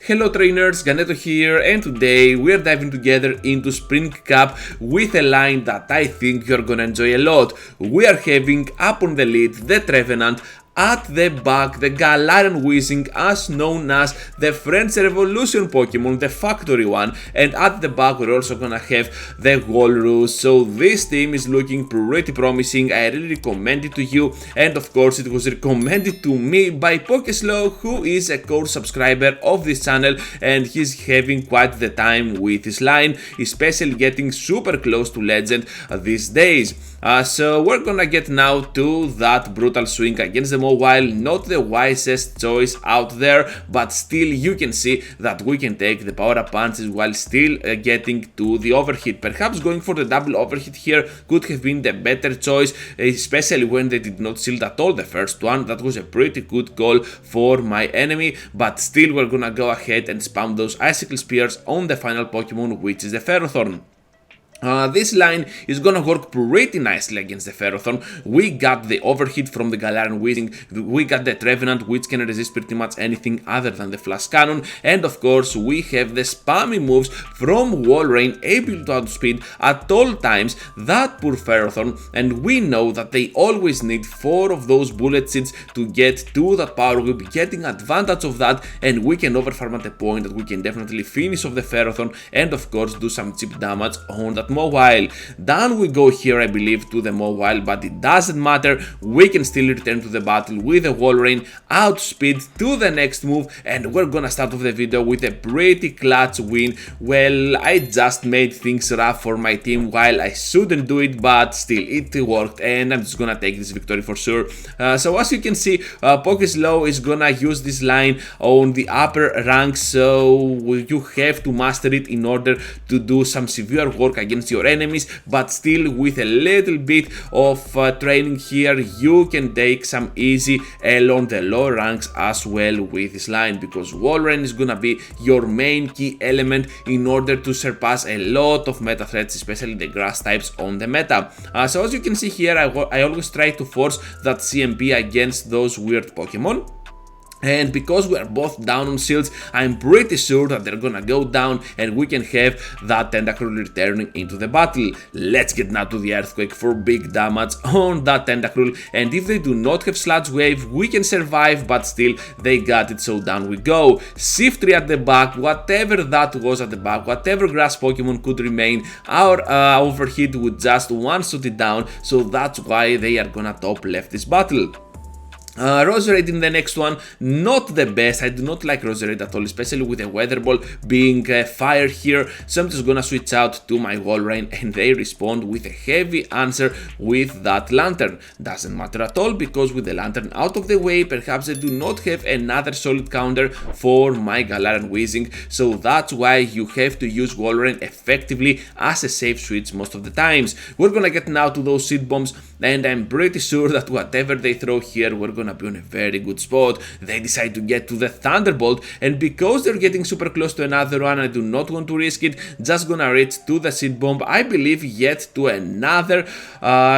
Hello trainers, Ganeto here, and today we are diving together into Spring Cup with a line that I think you're gonna enjoy a lot. We are having up on the lead the Trevenant, at the back the Galarian Weezing, as known as the French Revolution Pokemon, the factory one, and at the back we're also gonna have the Walrus. So this team is looking pretty promising. I really recommend it to you, and of course it was recommended to me by PokeSlow, who is a core subscriber of this channel, and he's having quite the time with his line, especially getting super close to Legend these days. So we're gonna get now to that brutal swing against the Mobile. Not the wisest choice out there, but still you can see that we can take the power up punches while still getting to the overhit. Perhaps going for the double overhit here could have been the better choice, especially when they did not shield at all the first one. That was a pretty good call for my enemy, but still we're gonna go ahead and spam those Icicle Spears on the final Pokemon, which is the Ferrothorn. This line is gonna work pretty nicely against the Ferrothorn. We got the overhit from the Galarian Weezing, we got the Trevenant, which can resist pretty much anything other than the Flash Cannon, and of course we have the spammy moves from Walrein, able to outspeed at all times that poor Ferrothorn, and we know that they always need 4 of those bullet seeds to get to that power. We'll be getting advantage of that, and we can overfarm at the point that we can definitely finish off the Ferrothorn and of course do some cheap damage on that Mobile. Down we go here, I believe, to the Mobile, but it doesn't matter. We can still return to the battle with the Walrein, outspeed to the next move, and we're gonna start off the video with a pretty clutch win. Well, I just made things rough for my team while I shouldn't do it, but still it worked, and I'm just gonna take this victory for sure. So as you can see, PokeSlow is gonna use this line on the upper ranks, so you have to master it in order to do some severe work against your enemies, but still with a little bit of training here you can take some easy ELO on the low ranks as well with this line, because Walrein is gonna be your main key element in order to surpass a lot of meta threats, especially the grass types on the meta. So as you can see here, I always try to force that CMP against those weird Pokemon. And because we are both down on shields, I'm pretty sure that they're gonna go down and we can have that Tentacruel returning into the battle. Let's get now to the Earthquake for big damage on that Tentacruel, and if they do not have Sludge Wave, we can survive, but still they got it, so down we go. Shift 3 at the back, whatever that was at the back, whatever grass Pokemon could remain, our overhit would just one-shot it down, so that's why they are gonna top left this battle. Roserade in the next one, not the best. I do not like Roserade at all, especially with the Weather Ball being fire here, so I'm just gonna switch out to my Walrein, and they respond with a heavy answer with that Lantern. Doesn't matter at all, because with the Lantern out of the way, perhaps they do not have another solid counter for my Galarian Weezing, so that's why you have to use Walrein effectively as a safe switch most of the times. We're gonna get now to those Seed Bombs, and I'm pretty sure that whatever they throw here, we're gonna be on a very good spot. They decide to get to the Thunderbolt, and because they're getting super close to another one, I do not want to risk it. Just gonna reach to the Seed Bomb, I believe, yet to another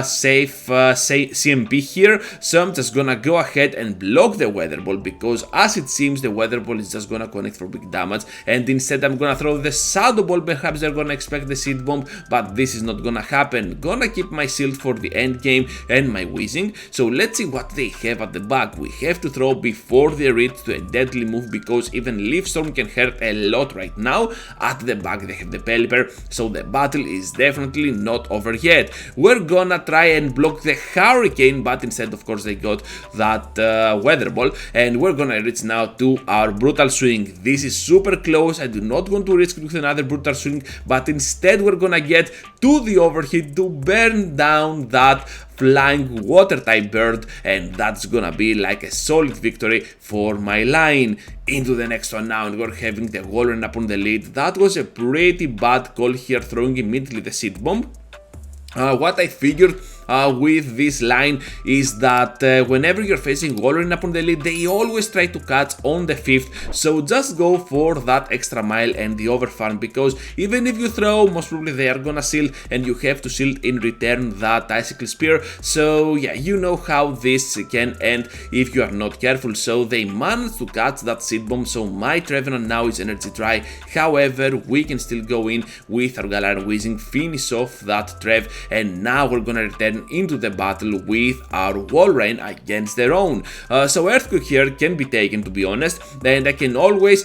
safe CMP here, so I'm just gonna go ahead and block the Weather Ball, because as it seems the Weather Ball is just gonna connect for big damage, and instead I'm gonna throw the Shadow Ball. Perhaps they're gonna expect the Seed Bomb, but this is not gonna happen. Gonna keep my shield for the end game and my Weezing, so let's see what they have at the back. We have to throw before they reach to a deadly move, because even Leaf Storm can hurt a lot right now. At the back they have the Pelipper, so the battle is definitely not over yet. We're gonna try and block the Hurricane, but instead of course they got that Weather Ball, and we're gonna reach now to our Brutal Swing. This is super close. I do not want to risk with another Brutal Swing, but instead we're gonna get to the overhit to burn down that flying water type bird, and that's gonna be like a solid victory for my line. Into the next one now, and we're having the Walrein up on the lead. That was a pretty bad call here, throwing immediately the Seed Bomb. What I figured with this line is that whenever you're facing Wolverine up on the lead, they always try to catch on the 5th, so just go for that extra mile and the overfarm, because even if you throw, most probably they are gonna shield and you have to shield in return that icicle spear. So yeah, you know how this can end if you are not careful. So they managed to catch that seed bomb, so my Trevenant now is energy dry. However, we can still go in with our Galarian Weezing, finish off that Trev, and now we're gonna return into the battle with our Walrein against their own. So Earthquake here can be taken, to be honest, and I can always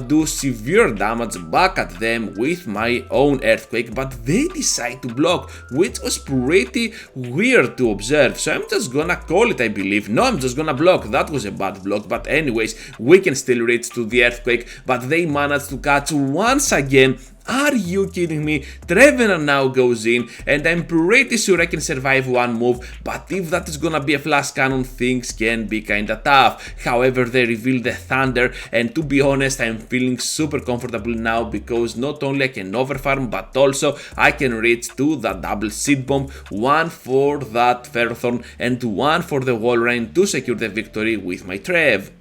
do severe damage back at them with my own Earthquake, but they decide to block, which was pretty weird to observe. So I'm just gonna call it, I believe. No, I'm just gonna block. That was a bad block, but anyways, we can still reach to the Earthquake, but they managed to catch once again. Are you kidding me? Trevenant now goes in, and I'm pretty sure I can survive one move, but if that is gonna be a flash cannon, things can be kinda tough. However, they reveal the Thunder, and to be honest, I'm feeling super comfortable now, because not only I can overfarm, but also I can reach to the double seed bomb, one for that Ferrothorn and one for the Walrein to secure the victory with my Trev.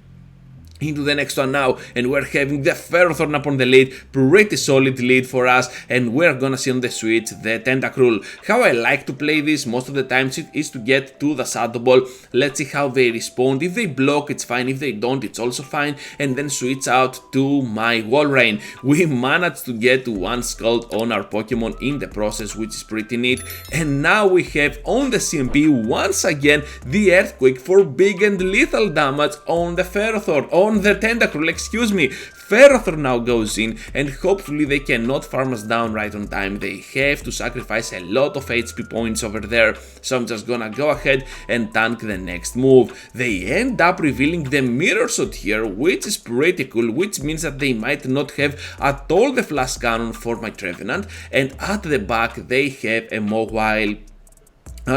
Into the next one now, and we're having the Ferrothorn up on the lead, pretty solid lead for us, and we're gonna see on the switch the Tentacruel. How I like to play this most of the times is to get to the Shadow Ball. Let's see how they respond. If they block, it's fine. If they don't, it's also fine, and then switch out to my Walrein. We managed to get one Scald on our Pokemon in the process, which is pretty neat, and now we have on the CMP once again the Earthquake for big and lethal damage on the Ferrothorn, on the Tentacruel, excuse me. Ferrothorn now goes in, and hopefully they cannot farm us down right on time. They have to sacrifice a lot of HP points over there, so I'm just gonna go ahead and tank the next move. They end up revealing the Mirror Shot here, which is pretty cool, which means that they might not have at all the Flash Cannon for my Trevenant, and at the back they have a Mawile.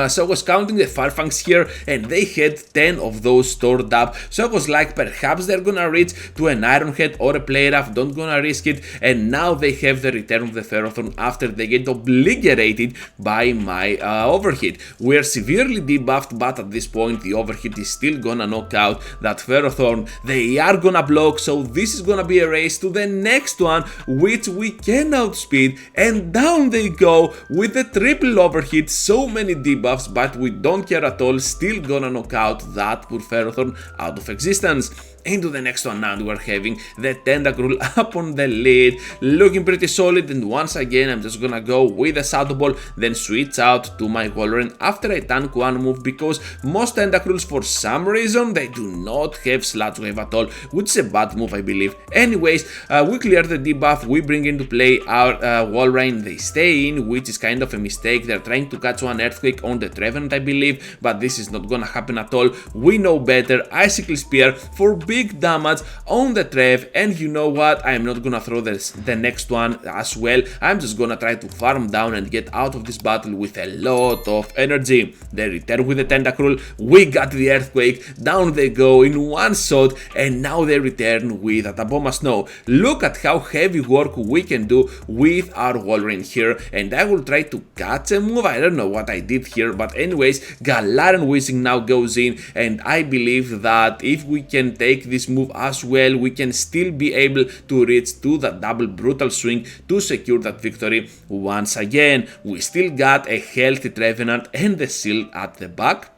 So I was counting the Farfangs here, and they had 10 of those stored up, so I was like, perhaps they're gonna reach to an Iron Head or a Play Rough, don't gonna risk it, and now they have the return of the Ferrothorn after they get obliterated by my Overhit. We're severely debuffed, but at this point the Overhit is still gonna knock out that Ferrothorn. They are gonna block, so this is gonna be a race to the next one, which we can outspeed, and down they go with the triple Overhit, so many debuffs, but we don't care at all, still gonna knock out that poor Ferrothorn out of existence. Into the next one now, we're having the Tentacruel up on the lead, looking pretty solid, and once again I'm just gonna go with the Shadow Ball, then switch out to my Walrein after I tank one move, because most Tentacruels for some reason they do not have Sludge Wave at all, which is a bad move I believe. Anyways, we clear the debuff, we bring into play our Walrein, they stay in, which is kind of a mistake. They're trying to catch one Earthquake on the Trevenant I believe, but this is not gonna happen at all. We know better. Icicle Spear for big damage on the Trev, and you know what, I'm not gonna throw the next one as well. I'm just gonna try to farm down and get out of this battle with a lot of energy. They return with the Tentacruel, we got the Earthquake, down they go in one shot, and now they return with a Taboma Snow. Look at how heavy work we can do with our Walrein here, and I will try to catch a move. I don't know what I did here, but anyways, Galarian Weezing now goes in, and I believe that if we can take this move as well, we can still be able to reach to the double Brutal Swing to secure that victory once again. We still got a healthy Trevenant and the shield at the back,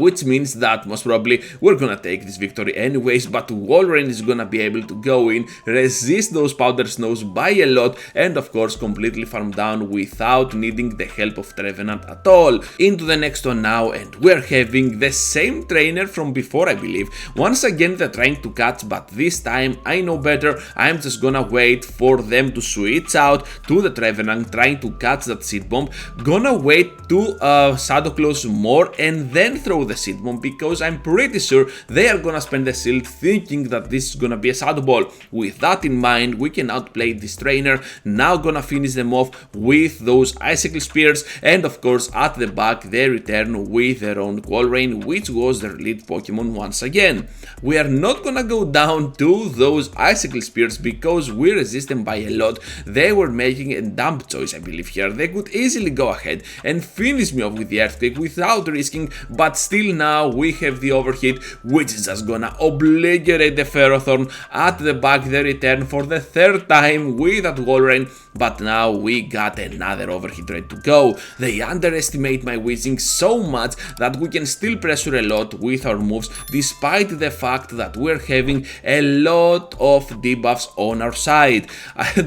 which means that most probably we're gonna take this victory anyways, but Walrein is gonna be able to go in, resist those Powder Snows by a lot, and of course completely farm down without needing the help of Trevenant at all. Into the next one now, and we're having the same trainer from before I believe. Once again they're trying to catch, but this time I know better. I'm just gonna wait for them to switch out to the Trevenant, trying to catch that Seed Bomb, gonna wait to Shadow Close more, and then and throw the seed bomb, because I'm pretty sure they are gonna spend the shield thinking that this is gonna be a shadow ball. With that in mind, we can outplay this trainer. Now gonna finish them off with those icicle spears, and of course at the back they return with their own Walrein, which was their lead Pokemon once again. We are not gonna go down to those icicle spears because we resist them by a lot. They were making a dumb choice, I believe here. They could easily go ahead and finish me off with the Earthquake without risking, but still now we have the overhit, which is just gonna obliterate the Ferrothorn. At the back they return for the third time with that Walrein, but now we got another overhit ready to go. They underestimate my Weezing so much that we can still pressure a lot with our moves, despite the fact that we're having a lot of debuffs on our side.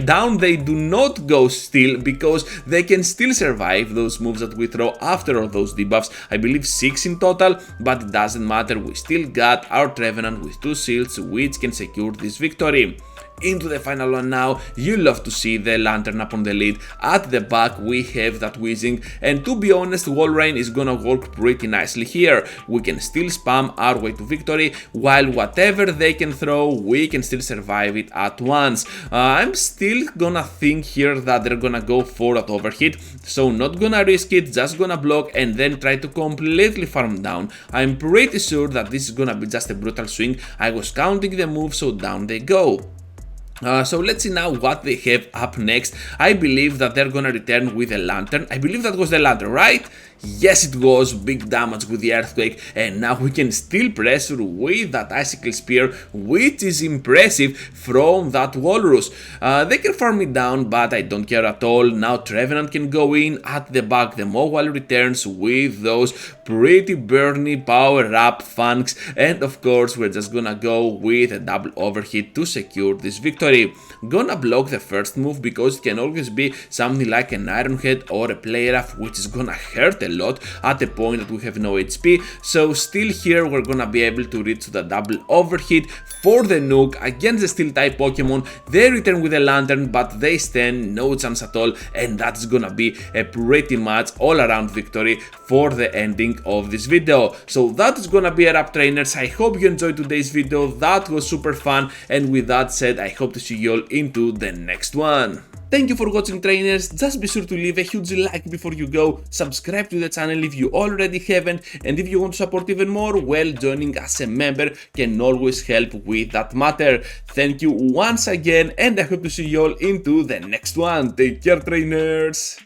Down they do not go still, because they can still survive those moves that we throw after all those debuffs. I believe 6 in total, but it doesn't matter, we still got our Trevenant with 2 shields, which can secure this victory. Into the final one now. You love to see the Lantern up on the lead. At the back we have that Weezing, and to be honest, Walrein is gonna work pretty nicely here. We can still spam our way to victory, while whatever they can throw, we can still survive it at once. I'm still gonna think here that they're gonna go for that overhit, so not gonna risk it, just gonna block and then try to completely farm down. I'm pretty sure that this is gonna be just a brutal swing. I was counting the moves, so down they go. So let's see now what they have up next. I believe that they're gonna return with a Lantern. I believe that was the Lantern, right? Yes, it was. Big damage with the Earthquake, and now we can still pressure with that Icicle Spear, which is impressive from that Walrus. They can farm me down, but I don't care at all. Now Trevenant can go in. At the back the Mowile returns with those pretty burny power up Fangs, and of course we're just gonna go with a double overhit to secure this victory. Gonna block the first move because it can always be something like an Iron Head or a Play Rough, which is gonna hurt a lot at a point that we have no HP. So still here we're gonna be able to reach the double overhit for the Nook against the Steel type Pokemon. They return with a Lantern, but they stand no chance at all, and that's gonna be a pretty much all around victory for the ending of this video. So that is gonna be a wrap, trainers. I hope you enjoyed today's video. That was super fun, and with that said, I hope to see you all into the next one. Thank you for watching, trainers. Just be sure to leave a huge like before you go, subscribe to the channel if you already haven't, and if you want to support even more, well, joining as a member can always help with that matter. Thank you once again, and I hope to see you all into the next one. Take care, trainers.